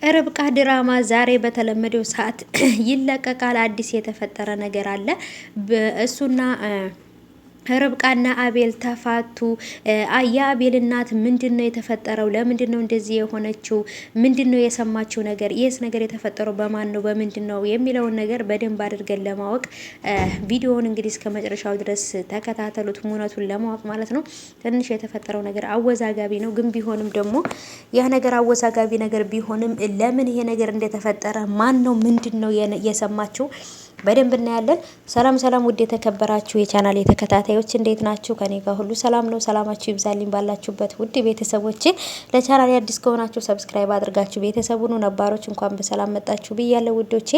ርብቃ ድራማ ዛሬ በተለመደው ሰዓት ይለቀቃል። አዲስ የተፈጠረ ነገር አለ። እሱና ርብቃና አቤል ተፋቱ። የአቤል እናት ምንድነው የተፈጠረው? ለምንድነው እንደዚህ የሆነችው? ምንድነው የሰማችው ነገር? ይህስ ነገር የተፈጠረው በማን ነው? በምንድነው የሚለውን ነገር በደንብ አድርገን ለማወቅ ቪዲዮውን እንግዲህ እስከ መጨረሻው ድረስ ተከታተሉት፣ እውነቱን ለማወቅ ማለት ነው። ትንሽ የተፈጠረው ነገር አወዛጋቢ ነው፣ ግን ቢሆንም ደግሞ ያ ነገር አወዛጋቢ ነገር ቢሆንም ለምን ይሄ ነገር እንደተፈጠረ ማን ነው ምንድነው የሰማችው በደንብ እናያለን። ሰላም ሰላም፣ ውድ የተከበራችሁ የቻናል የተከታታዮች እንዴት ናችሁ? ከኔ ጋር ሁሉ ሰላም ነው። ሰላማችሁ ይብዛልኝ ባላችሁበት ውድ ቤተሰቦቼ። ለቻናል አዲስ ከሆናችሁ ሰብስክራይብ አድርጋችሁ ቤተሰቡን ነባሮች እንኳን በሰላም መጣችሁ ብያለሁ ውዶቼ።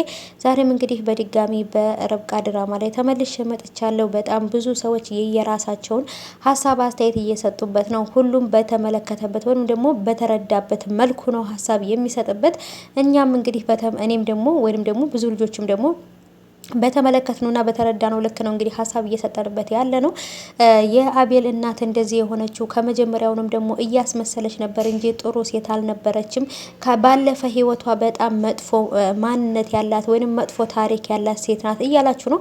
ዛሬም እንግዲህ በድጋሚ በርብቃ ድራማ ላይ ተመልሼ መጥቻለሁ። በጣም ብዙ ሰዎች የየራሳቸውን ሀሳብ አስተያየት እየሰጡበት ነው። ሁሉም በተመለከተበት ወይም ደግሞ በተረዳበት መልኩ ነው ሀሳብ የሚሰጥበት። እኛም እንግዲህ እኔም ደግሞ ወይም ደግሞ ብዙ ልጆችም ደግሞ በተመለከትነውና በተረዳነው ልክ ነው እንግዲህ ሀሳብ እየሰጠንበት ያለ ነው። የአቤል እናት እንደዚህ የሆነችው ከመጀመሪያውንም ደግሞ እያስመሰለች ነበር እንጂ ጥሩ ሴት አልነበረችም። ባለፈ ህይወቷ በጣም መጥፎ ማንነት ያላት ወይንም መጥፎ ታሪክ ያላት ሴት ናት እያላችሁ ነው።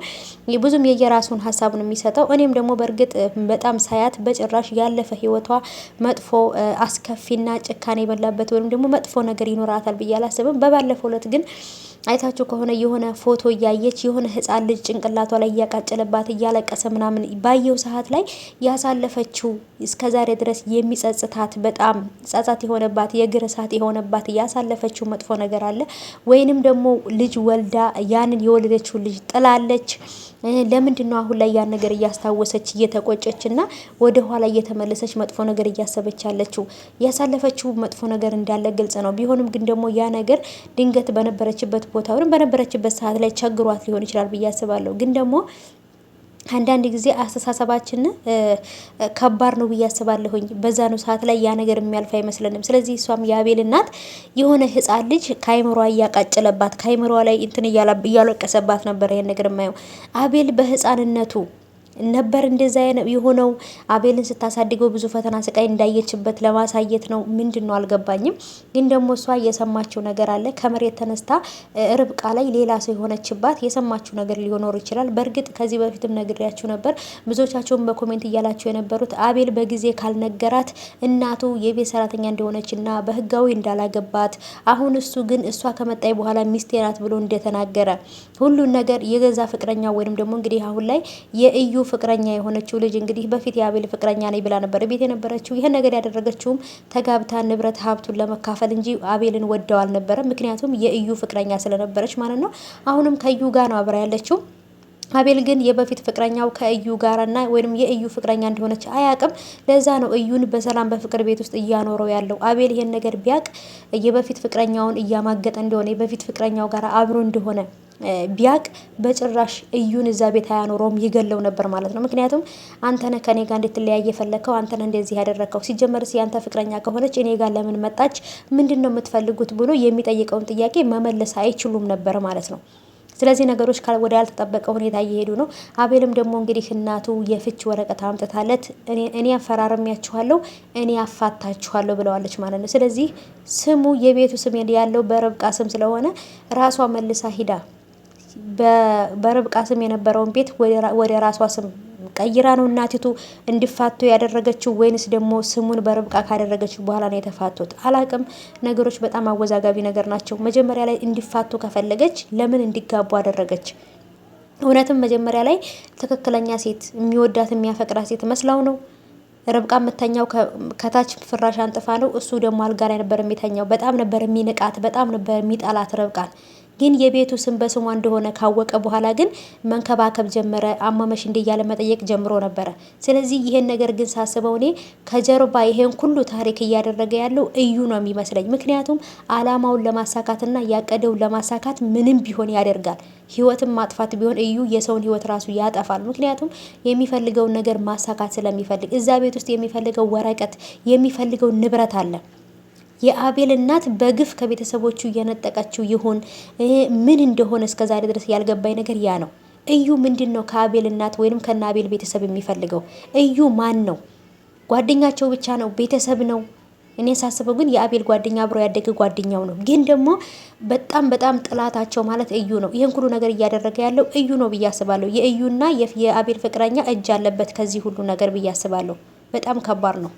ብዙም የየራሱን ሀሳቡን የሚሰጠው። እኔም ደግሞ በእርግጥ በጣም ሳያት በጭራሽ ያለፈ ህይወቷ መጥፎ አስከፊና ጭካኔ የበላበት ወይም ደግሞ መጥፎ ነገር ይኖራታል ብዬ አላስብም። በባለፈው ዕለት ግን አይታችሁ ከሆነ የሆነ ፎቶ እያየች የሆነ ህፃን ልጅ ጭንቅላቷ ላይ እያቃጨለባት እያለቀሰ ምናምን ባየው ሰዓት ላይ ያሳለፈችው እስከዛሬ ድረስ የሚጸጽታት በጣም ጸጸት የሆነባት የእግር እሳት የሆነባት ያሳለፈችው መጥፎ ነገር አለ። ወይንም ደግሞ ልጅ ወልዳ ያንን የወለደችው ልጅ ጥላለች። ለምንድነው አሁን ላይ ያን ነገር እያስታወሰች እየተቆጨችና ወደ ኋላ እየተመለሰች መጥፎ ነገር እያሰበች ያለችው? ያሳለፈችው መጥፎ ነገር እንዳለ ግልጽ ነው። ቢሆንም ግን ደግሞ ያ ነገር ድንገት በነበረችበት ቦታ ወይም በነበረችበት ሰዓት ላይ ቸግሯት ሊሆን ይችላል ብዬ አስባለሁ። ግን ደግሞ አንዳንድ ጊዜ አስተሳሰባችን ከባድ ነው ብዬ አስባለሁኝ። በዛ ነው ሰዓት ላይ ያ ነገር የሚያልፍ አይመስለንም። ስለዚህ እሷም የአቤል እናት የሆነ ህፃን ልጅ ከአይምሯ እያቃጨለባት ከአይምሯ ላይ እንትን እያለቀሰባት ነበር። ይሄን ነገር የማየው አቤል በህፃንነቱ ነበር እንደዛ የሆነው። አቤልን ስታሳድገው ብዙ ፈተና ስቃይ እንዳየችበት ለማሳየት ነው። ምንድነው አልገባኝም። ግን ደግሞ እሷ የሰማችው ነገር አለ። ከመሬት ተነስታ ርብቃ ላይ ሌላ ሰው የሆነችባት የሰማችው ነገር ሊኖር ይችላል። በእርግጥ ከዚህ በፊትም ነግሬያችሁ ነበር። ብዙዎቻቸውን በኮሜንት እያላችሁ የነበሩት አቤል በጊዜ ካልነገራት እናቱ የቤት ሰራተኛ እንደሆነችና በህጋዊ እንዳላገባት፣ አሁን እሱ ግን እሷ ከመጣይ በኋላ ሚስቴ ናት ብሎ እንደተናገረ ሁሉን ነገር የገዛ ፍቅረኛ ወይንም ደግሞ እንግዲህ አሁን ላይ የእዩ ፍቅረኛ የሆነችው ልጅ እንግዲህ በፊት የአቤል ፍቅረኛ ነኝ ብላ ነበር ቤት የነበረችው። ይሄን ነገር ያደረገችውም ተጋብታ ንብረት ሀብቱን ለመካፈል እንጂ አቤልን ወደው አልነበረም። ምክንያቱም የእዩ ፍቅረኛ ስለነበረች ማለት ነው። አሁንም ከእዩ ጋር ነው አብራ ያለችው። አቤል ግን የበፊት ፍቅረኛው ከእዩ ጋርና ወይንም የእዩ ፍቅረኛ እንደሆነች አያቅም። ለዛ ነው እዩን በሰላም በፍቅር ቤት ውስጥ እያኖረው ያለው። አቤል ይሄን ነገር ቢያቅ የበፊት ፍቅረኛውን እያማገጠ እንደሆነ የበፊት ፍቅረኛው ጋር አብሮ እንደሆነ ቢያቅ በጭራሽ እዩን እዛ ቤት አያኖረውም፣ ይገለው ነበር ማለት ነው። ምክንያቱም አንተነ ከኔ ጋር እንድትለያየ የፈለከው አንተነ እንደዚህ ያደረከው፣ ሲጀመርስ ያንተ ፍቅረኛ ከሆነች እኔ ጋር ለምን መጣች? ምንድነው የምትፈልጉት? ብሎ የሚጠይቀውን ጥያቄ መመለስ አይችሉም ነበር ማለት ነው። ስለዚህ ነገሮች ወደ ያልተጠበቀ ሁኔታ እየሄዱ ነው። አቤልም ደግሞ እንግዲህ እናቱ የፍች ወረቀት አምጥታለት እኔ አፈራረሚያችኋለሁ፣ እኔ አፋታችኋለሁ ብለዋለች ማለት ነው። ስለዚህ ስሙ የቤቱ ስም ያለው በርብቃ ስም ስለሆነ ራሷ መልሳ ሂዳ በርብቃ ስም የነበረውን ቤት ወደ ራሷ ስም ቀይራ ነው እናቲቱ እንዲፋቱ ያደረገችው? ወይንስ ደግሞ ስሙን በርብቃ ካደረገችው በኋላ ነው የተፋቱት? አላቅም። ነገሮች በጣም አወዛጋቢ ነገር ናቸው። መጀመሪያ ላይ እንዲፋቱ ከፈለገች ለምን እንዲጋቡ አደረገች? እውነትም መጀመሪያ ላይ ትክክለኛ ሴት የሚወዳት የሚያፈቅራት ሴት መስላው ነው ርብቃ የምተኛው? ከታች ፍራሽ አንጥፋ ነው። እሱ ደግሞ አልጋ ላይ ነበር የሚተኛው። በጣም ነበር የሚንቃት፣ በጣም ነበር የሚጠላት ርብቃን። ግን የቤቱ ስም በስሟ እንደሆነ ካወቀ በኋላ ግን መንከባከብ ጀመረ። አመመሽ እንደ እያለ መጠየቅ ጀምሮ ነበረ። ስለዚህ ይሄን ነገር ግን ሳስበው እኔ ከጀርባ ይሄን ሁሉ ታሪክ እያደረገ ያለው እዩ ነው የሚመስለኝ። ምክንያቱም አላማውን ለማሳካትና ያቀደውን ለማሳካት ምንም ቢሆን ያደርጋል። ህይወትን ማጥፋት ቢሆን እዩ የሰውን ህይወት ራሱ ያጠፋል። ምክንያቱም የሚፈልገውን ነገር ማሳካት ስለሚፈልግ። እዛ ቤት ውስጥ የሚፈልገው ወረቀት የሚፈልገው ንብረት አለ። የአቤል እናት በግፍ ከቤተሰቦቹ እየነጠቀችው ይሁን ምን እንደሆነ እስከዛሬ ድረስ ያልገባኝ ነገር ያ ነው። እዩ ምንድነው ከአቤል እናት ወይንም ከነ አቤል ቤተሰብ የሚፈልገው? እዩ ማን ነው? ጓደኛቸው ብቻ ነው? ቤተሰብ ነው? እኔ ሳስበው ግን የአቤል ጓደኛ አብሮ ያደገ ጓደኛው ነው። ግን ደግሞ በጣም ጥላታቸው ማለት እዩ ነው። ይህን ሁሉ ነገር እያደረገ ያለው እዩ ነው ብዬ አስባለሁ። የእዩና የአቤል ፍቅረኛ እጅ አለበት ከዚህ ሁሉ ነገር ብዬ አስባለሁ። በጣም ከባድ ነው።